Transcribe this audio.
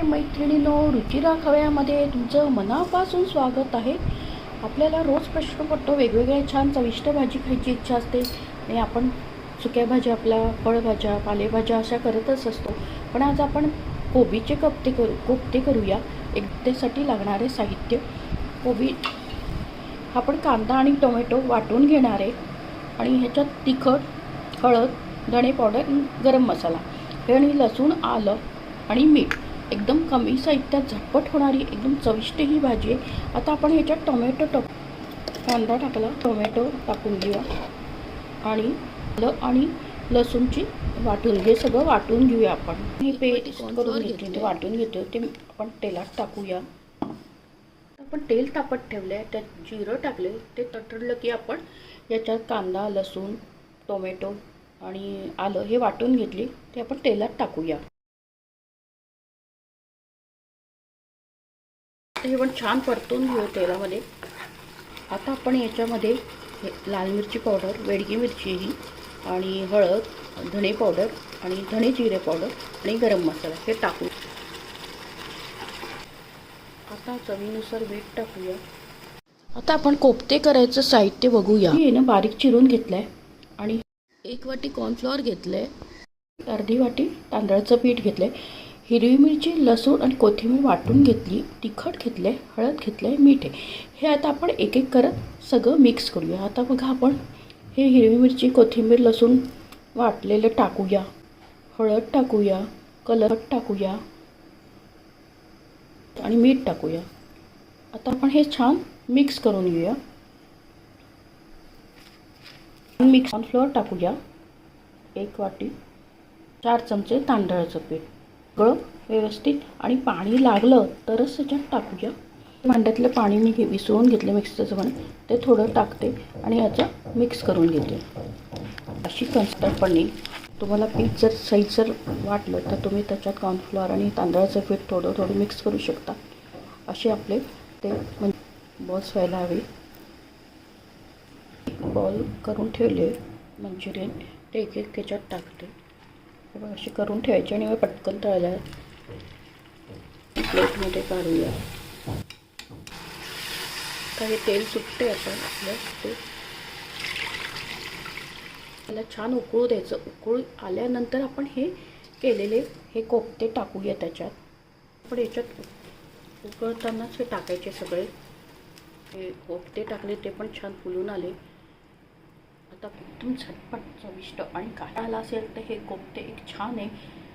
मैत्रिणींनो, रुचिरा खव्यामध्ये तुमचं मनापासून स्वागत आहे. आपल्याला रोज प्रश्न पडतो, वेगवेगळ्या छान चविष्ट भाजी खायची इच्छा असते आणि आपण सुक्या भाज्या, आपल्या फळभाज्या, पालेभाज्या अशा करतच असतो. पण आज आपण कोबीचे कोफ्ते करूया. त्यासाठी लागणारे साहित्य: कोबी, आपण कांदा आणि टोमॅटो वाटून घेणार आहे आणि ह्याच्यात तिखट, हळद, धणे पावडर, गरम मसाला हे आणि लसूण, आलं आणि मीठ. एकदम कमी साहित्यात झटपट होणारी एकदम चविष्ट ही भाजी आहे. आता आपण ह्याच्यात कांदा टाकला, टोमॅटो टाकून घेऊया आणि आलं आणि लसूणची हे सगळं वाटून घेऊया. आपण हे पेस्ट करून घेतले, ते वाटून घेतो, ते आपण तेलात टाकूया. आपण तेल तापत ठेवलं आहे, त्यात जिरं टाकले, ते तडतडलं की आपण याच्यात कांदा, लसूण, टोमॅटो आणि आलं हे वाटून घेतले, ते आपण तेलात टाकूया. हे पण छान परतून घेऊ तेलामध्ये. आता आपण याच्यामध्ये लाल मिरची पावडर, बेडगी मिरची ही आणि हळद, धणे पावडर आणि धणे जिरे पावडर आणि गरम मसाला हे टाकू. आता चवीनुसार मीठ टाकूया. आता आपण कोफ्ते करायचं साहित्य बघूया. हे ना बारीक चिरून घेतलंय आणि 1 वाटी कॉर्नफ्लॉवर घेतलंय, अर्धी वाटी तांदळाचं पीठ घेतलंय, हिरवी मिरची, लसूण आणि कोथिंबीर वाटून घेतली, तिखट घेतले, हळद घेतले, मीठ आहे. हे आता आपण एक एक करत सगळं मिक्स करूया. आता बघा, आपण हे हिरवी मिरची, कोथिंबीर, लसूण वाटलेलं टाकूया, हळद टाकूया, कलर टाकूया आणि मीठ टाकूया. आता आपण हे छान मिक्स करून घेऊया. कॉर्नफ्लोअर टाकूया 1 वाटी, 4 चमचे तांदळाचं पीठ, सगळं व्यवस्थित आणि पाणी लागलं तरच त्याच्यात टाकूया. भांड्यातलं पाणी मी विसळून घेतले, मिक्सरचं पाणी, ते थोडं टाकते आणि याचं मिक्स करून घेते. अशी कन्सिस्टन्सी. तुम्हाला पीठ जर सैलसर वाटलं तर तुम्ही त्याच्यात कॉर्नफ्लॉवर आणि तांदळाचं पीठ थोडं थोडं मिक्स करू शकता. असे आपले ते बॉल्स व्हायला हवे. बॉल करून ठेवले मंचुरियन, ते एक एक त्याच्यात टाकते. असे करून ठेवायचे आणि पटकन तळायला प्लेटमध्ये काढूया. काही तेल सुटते आपण आपलं, त्याला छान उकळू द्यायचं. उकळू आल्यानंतर आपण हे केलेले हे कोफ्ते टाकूया त्याच्यात. आपण याच्यात उकळतानाच हे टाकायचे सगळे. हे कोफ्ते टाकले, ते पण छान फुलून आले. आता एकदम झटपट चविष्ट आणि काय आला असेल तर हे कोफ्ते एक छान आहे.